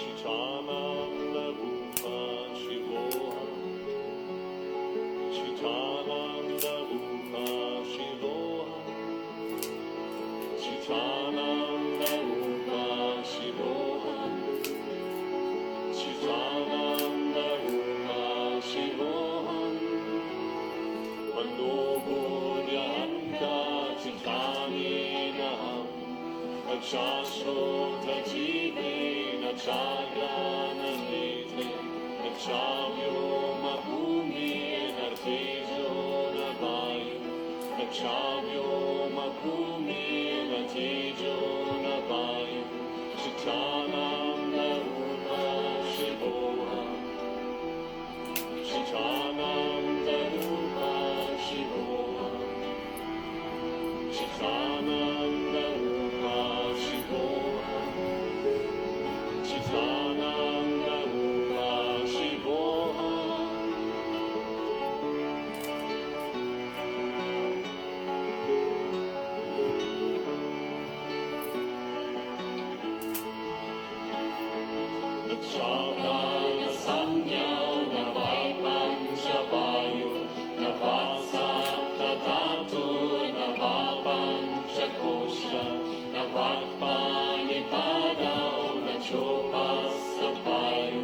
Chitananda Rupa Shivoham, Chitananda Rupa Shivoham, Chitananda Rupa Shivoham, Chitananda Rupa Shivoham, Mano Buddhyanka Chitanenaham, Achasrota Jivena Chagrana Nete, Achamyo Mahumi Nartejo Navayu, Achamyo Mahumi Nartejo Navayu, Chitananda Rupa Shivoham, Chitananda Rupa Shivoham, Chitananda Rupa Shivoham, Chitananda Rupa Shivoham. Chavdana Sanyao Navai Panchavayu Navasapta Dhatu Navapanchakosha Navakpani Padao Nachopasapayu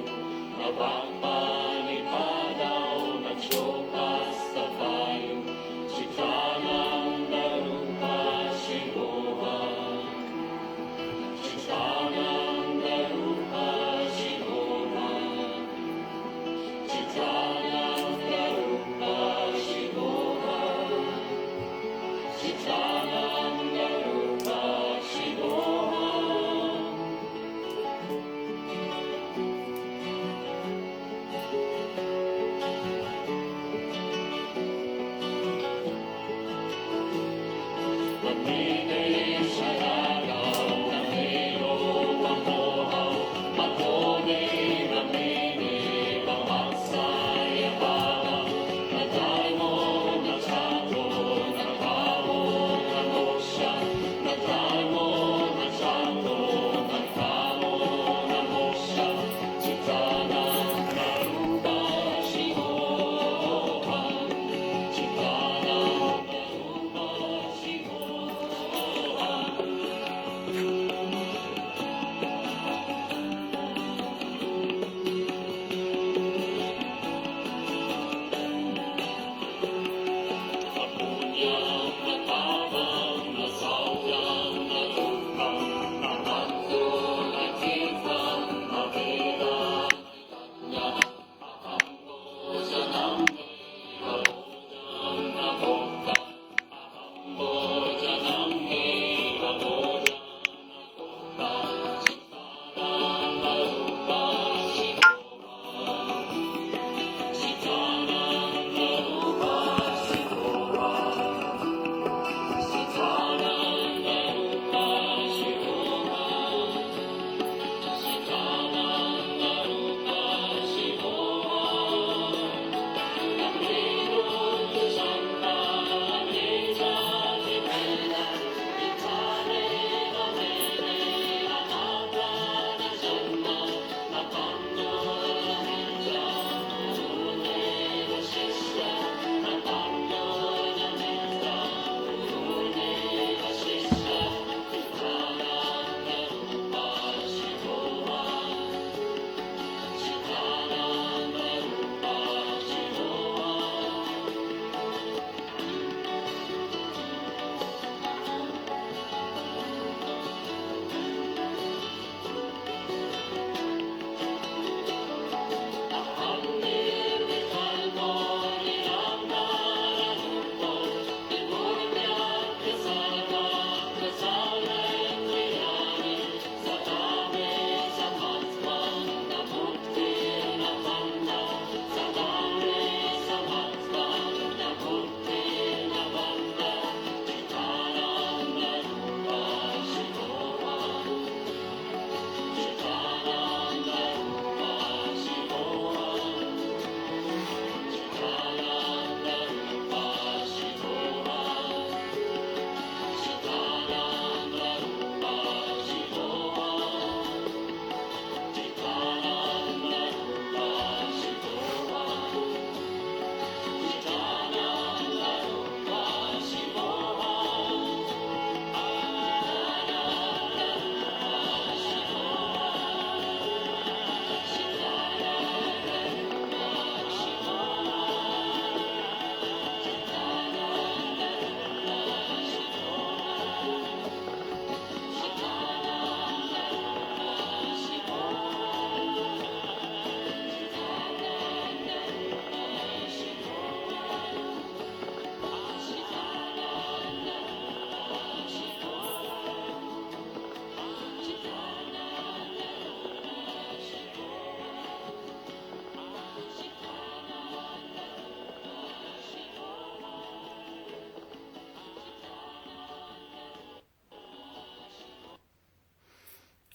Navakpani Padao Nachopasapayu Chitananda Rupa Shivoham, Chitananda Rupa Shivoham,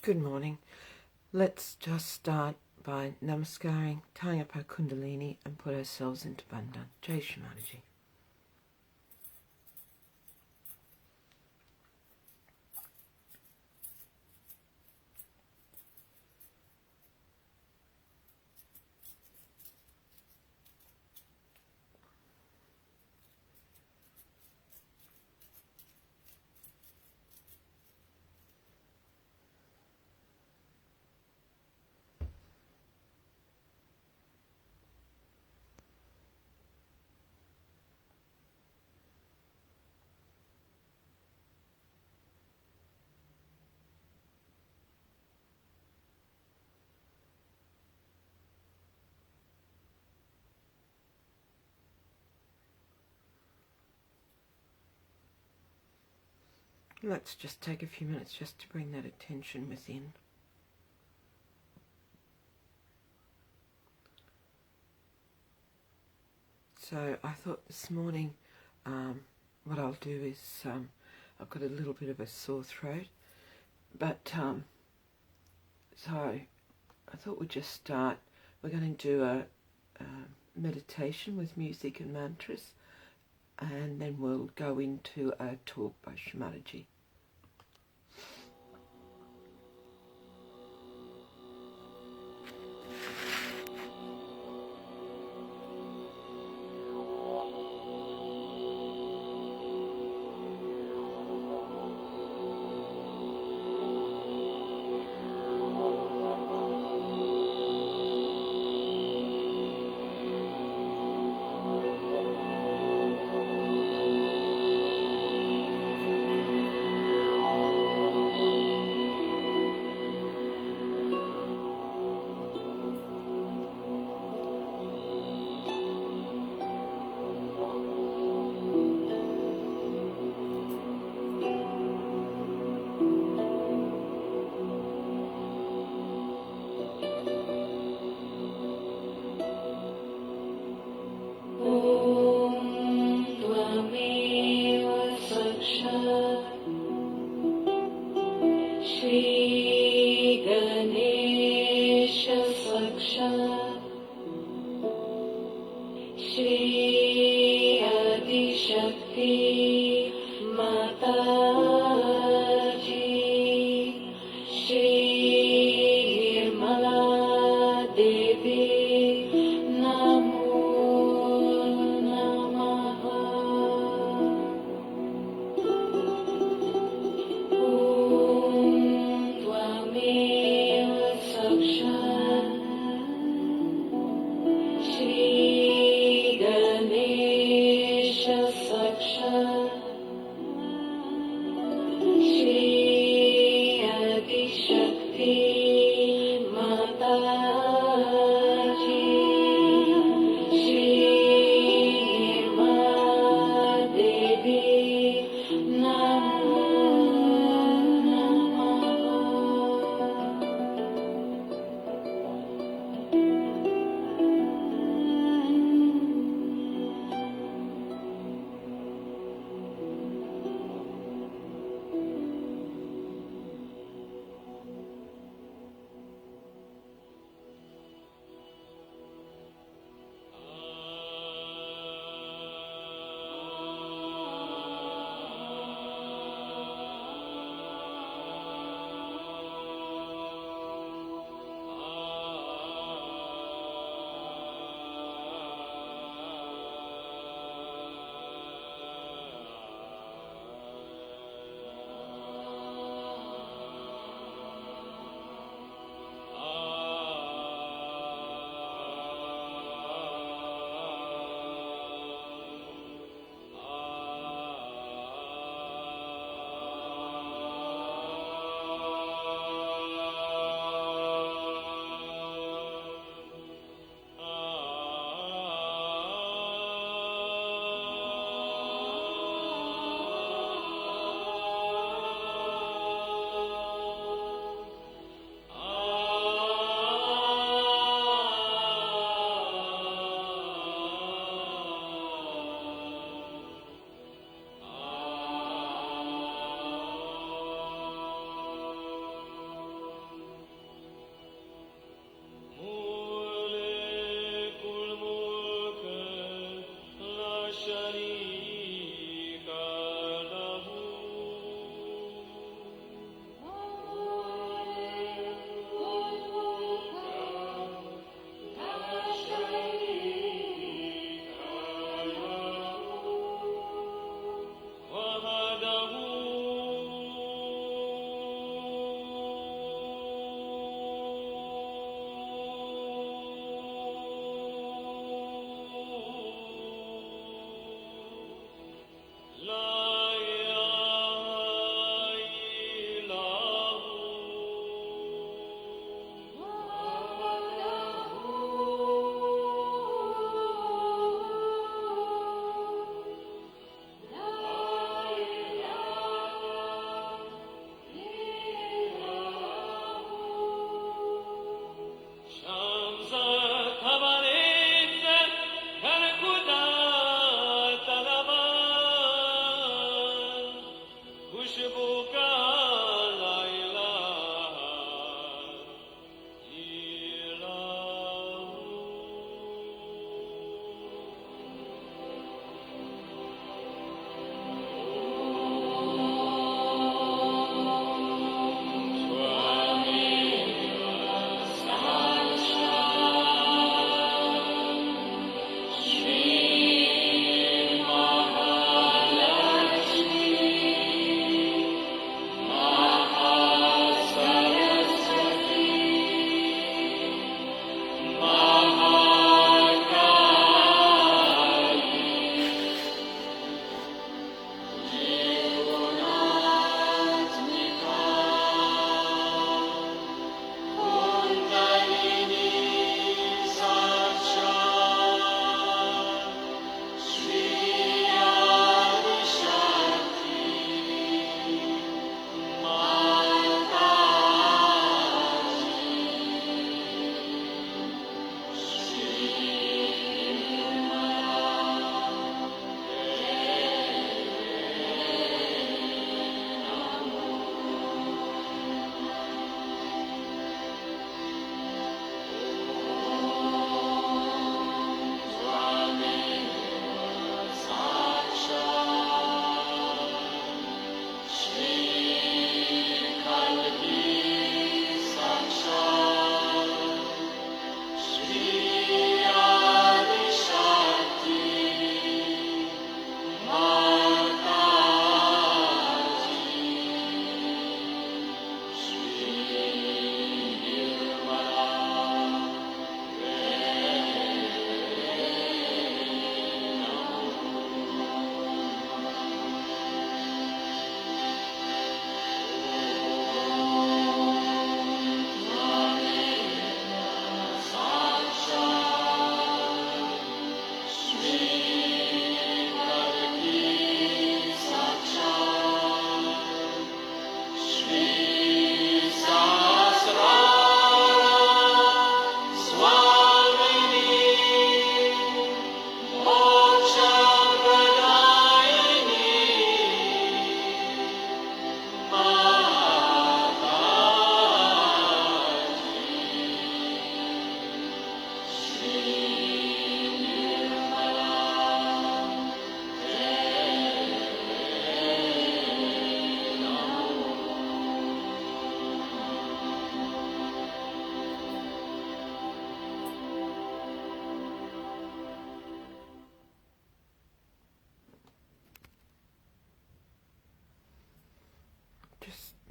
Good morning. Let's just start by namaskaring, tying up our kundalini and put ourselves into bandhan. Jai Shri Mataji. Let's just take a few minutes just to bring that attention within. So I thought this morning what I'll do is I've got a little bit of a sore throat, but so I thought we'd just start. We're going to do a meditation with music and mantras, and then we'll go into a talk by Shri Mataji. Shri Ganesha Sakshat Shri Adi Shakti Mataji Shri Nirmala Devi Namo Namaha. Shri Ganesha Sakshat Shri Adi Shakti Mataji Shri Nirmala Devi Namo Namaha.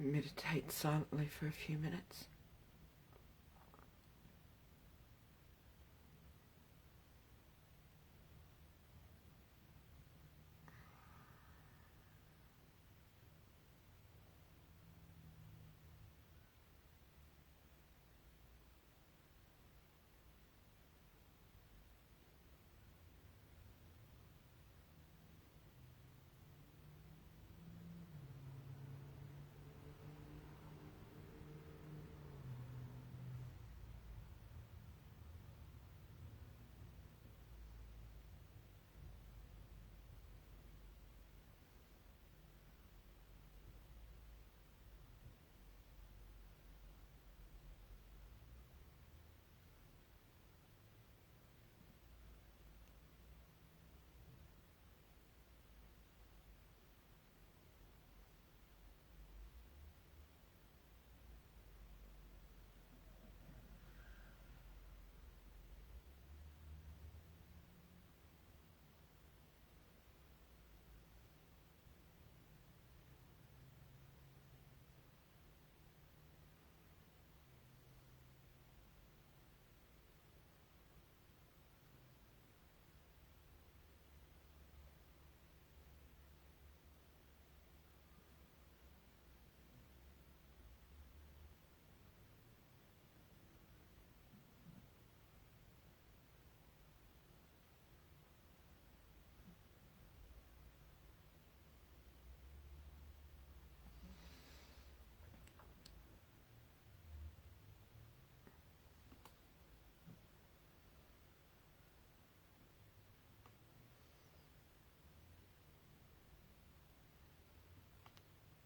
meditate silently for a few minutes.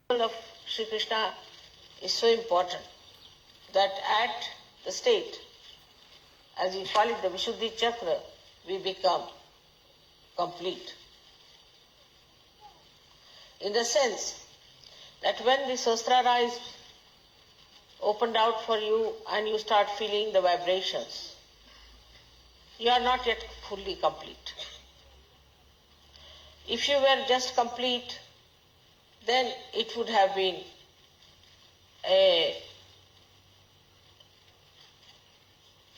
Of Sri Krishna is so important that at the state, as we call it the Vishuddhi Chakra, we become complete. In the sense that when the Sahasrara is opened out for you and you start feeling the vibrations, you are not yet fully complete. If you were just complete, then it would have been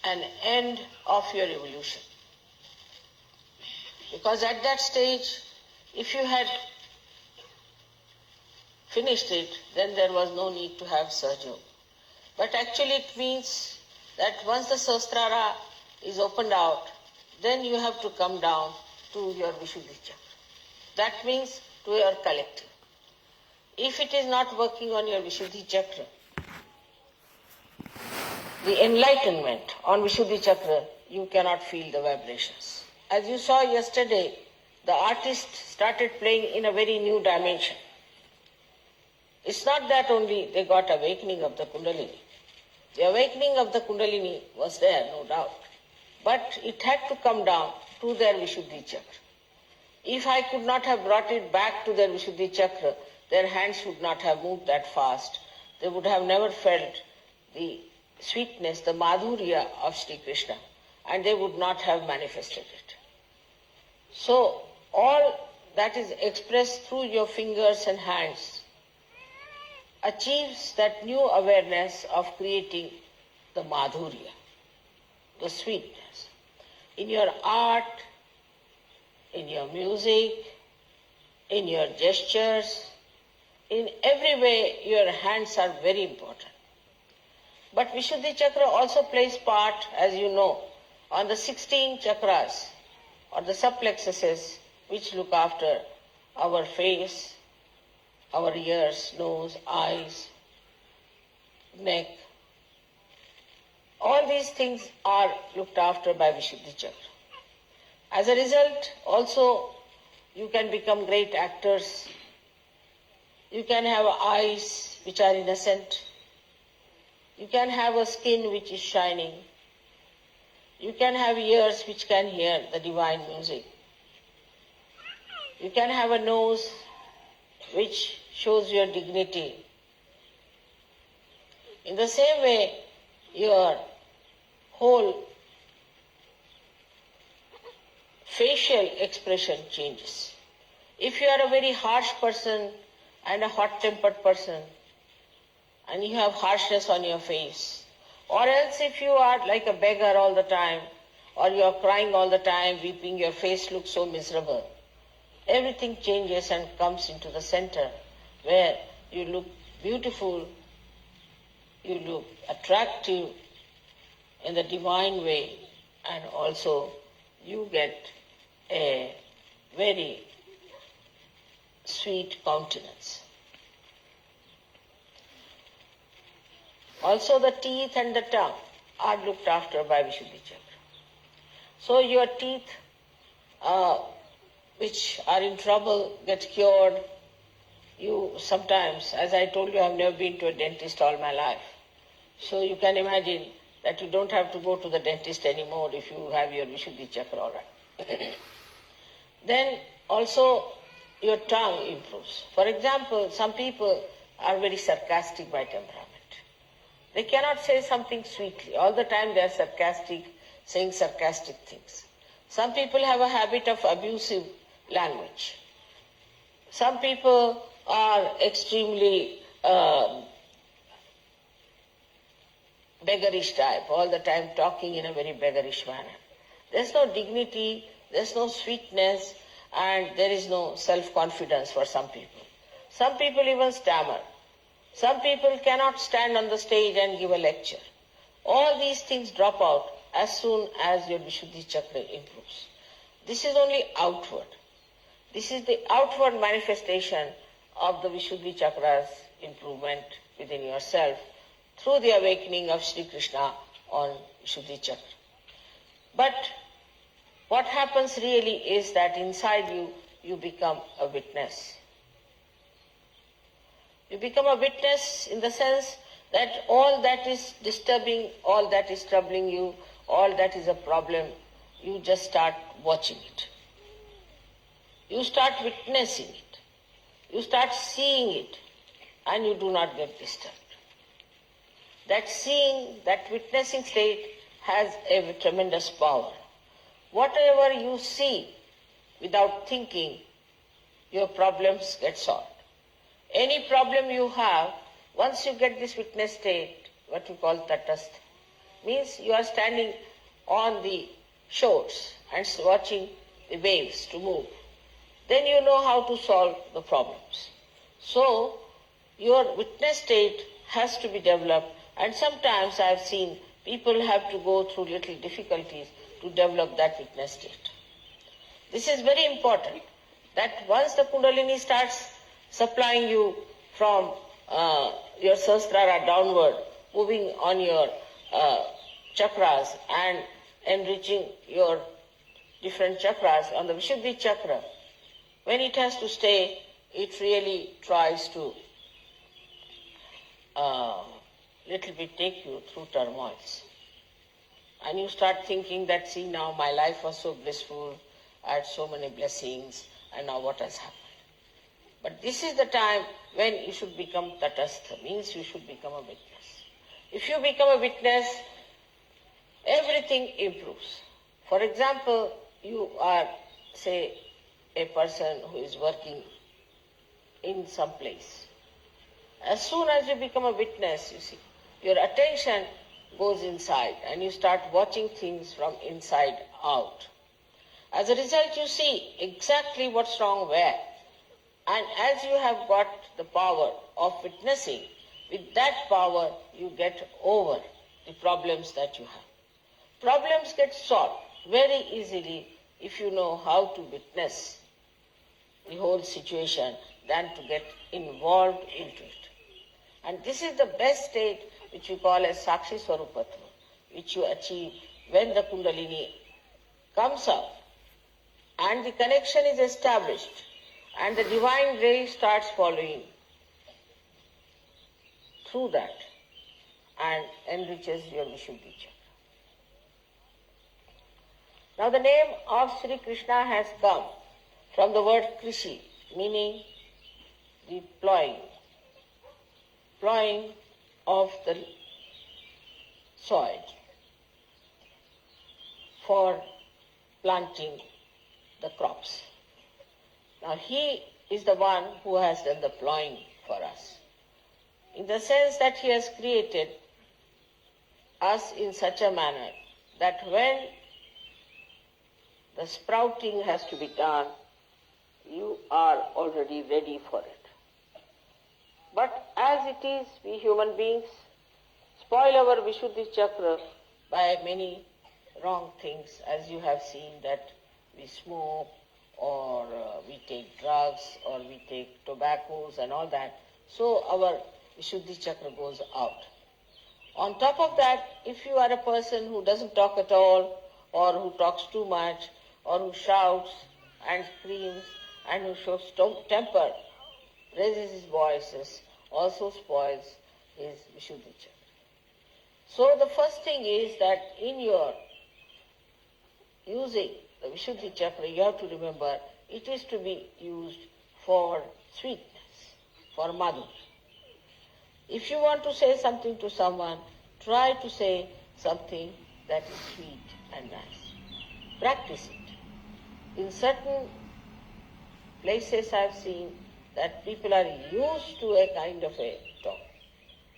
an end of your evolution. Because at that stage, if you had finished it, then there was no need to have Sahaja. But actually it means that once the Sahasrara is opened out, then you have to come down to your Vishuddhi Chakra. That means to your collective. If it is not working on your Vishuddhi Chakra, the enlightenment on Vishuddhi Chakra, you cannot feel the vibrations. As you saw yesterday, the artist started playing in a very new dimension. It's not that only they got awakening of the Kundalini. The awakening of the Kundalini was there, no doubt. But it had to come down to their Vishuddhi Chakra. If I could not have brought it back to their Vishuddhi Chakra, their hands would not have moved that fast. They would have never felt the sweetness, the madhurya of Shri Krishna, and they would not have manifested it. So, all that is expressed through your fingers and hands achieves that new awareness of creating the madhurya, the sweetness. In your art, in your music, in your gestures, in every way your hands are very important. But Vishuddhi Chakra also plays part, as you know, on the 16 chakras or the subplexuses which look after our face, our ears, nose, eyes, neck. All these things are looked after by Vishuddhi Chakra. As a result, also, you can become great actors. You can have eyes which are innocent. You can have a skin which is shining. You can have ears which can hear the divine music. You can have a nose which shows your dignity. In the same way, your whole facial expression changes. If you are a very harsh person and a hot-tempered person, and you have harshness on your face. Or else if you are like a beggar all the time, or you are crying all the time, weeping, your face looks so miserable. Everything changes and comes into the center where you look beautiful, you look attractive in the divine way, and also you get a very sweet countenance. Also the teeth and the tongue are looked after by Vishuddhi Chakra. So your teeth which are in trouble get cured. You sometimes, as I told you, I have never been to a dentist all my life. So you can imagine that you don't have to go to the dentist anymore if you have your Vishuddhi Chakra all right. Then also your tongue improves. For example, some people are very sarcastic by temperament. They cannot say something sweetly. All the time they are sarcastic, saying sarcastic things. Some people have a habit of abusive language. Some people are extremely beggarish type, all the time talking in a very beggarish manner. There's no dignity, there's no sweetness, and there is no self-confidence for some people. Some people even stammer. Some people cannot stand on the stage and give a lecture. All these things drop out as soon as your Vishuddhi Chakra improves. This is only outward. This is the outward manifestation of the Vishuddhi Chakra's improvement within yourself through the awakening of Sri Krishna on Vishuddhi Chakra. But what happens really is that inside you, you become a witness. You become a witness in the sense that all that is disturbing, all that is troubling you, all that is a problem, you just start watching it. You start witnessing it. You start seeing it, and you do not get disturbed. That seeing, that witnessing state has a tremendous power. Whatever you see without thinking, your problems get solved. Any problem you have, once you get this witness state, what we call tatastha, means you are standing on the shores and watching the waves to move. Then you know how to solve the problems. So, your witness state has to be developed, and sometimes I have seen people have to go through little difficulties to develop that witness state. This is very important, that once the Kundalini starts supplying you from your Sahasrara downward, moving on your chakras and enriching your different chakras on the Vishuddhi Chakra, when it has to stay, it really tries to little bit take you through turmoils. And you start thinking that, see, now my life was so blissful, I had so many blessings, and now what has happened? But this is the time when you should become tatastha, means you should become a witness. If you become a witness, everything improves. For example, you are, say, a person who is working in some place. As soon as you become a witness, you see, your attention goes inside and you start watching things from inside out. As a result, you see exactly what's wrong where. And as you have got the power of witnessing, with that power you get over the problems that you have. Problems get solved very easily if you know how to witness the whole situation than to get involved into it. And this is the best state which we call as Sakshi Swarupatva, which you achieve when the Kundalini comes up and the connection is established and the divine ray starts following through that and enriches your Vishuddhi Chakra. Now the name of Sri Krishna has come from the word Krishi, meaning the plowing of the soil for planting the crops. Now he is the one who has done the plowing for us. in the sense that He has created us in such a manner that when the sprouting has to be done, you are already ready for it. But as it is, we human beings spoil our Vishuddhi Chakra by many wrong things, as you have seen that we smoke or we take drugs or we take tobaccos and all that. So our Vishuddhi Chakra goes out. On top of that, if you are a person who doesn't talk at all, or who talks too much, or who shouts and screams, and who shows temper, raises his voices, also spoils his Vishuddhi Chakra. So the first thing is that in your using the Vishuddhi Chakra, you have to remember it is to be used for sweetness, for madhur. If you want to say something to someone, try to say something that is sweet and nice. Practice it. In certain places I have seen that people are used to a kind of a talk.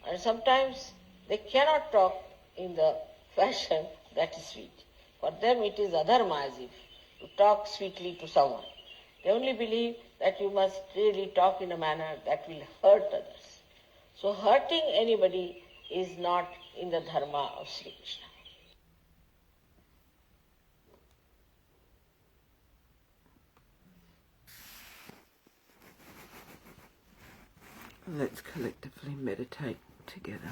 And sometimes they cannot talk in the fashion that is sweet. For them it is adharma, as if to talk sweetly to someone. They only believe that you must really talk in a manner that will hurt others. So hurting anybody is not in the dharma of Sri Krishna. Let's collectively meditate together.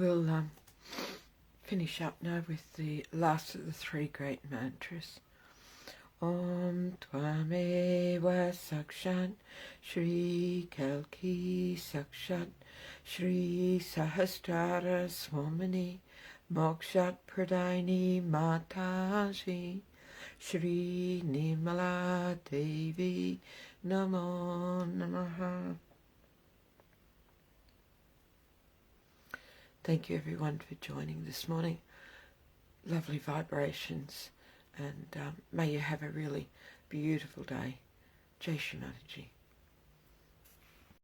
we'll finish up now with the last of the three great mantras. Om Tvameva Sakshat Shri Kalki Sakshat Shri Sahasrara Swamini Mokshat Pradini Mataji Shri Nirmala Devi Namo Namaha. Thank you everyone for joining this morning. Lovely vibrations, and may you have a really beautiful day. Jai Shri Mataji.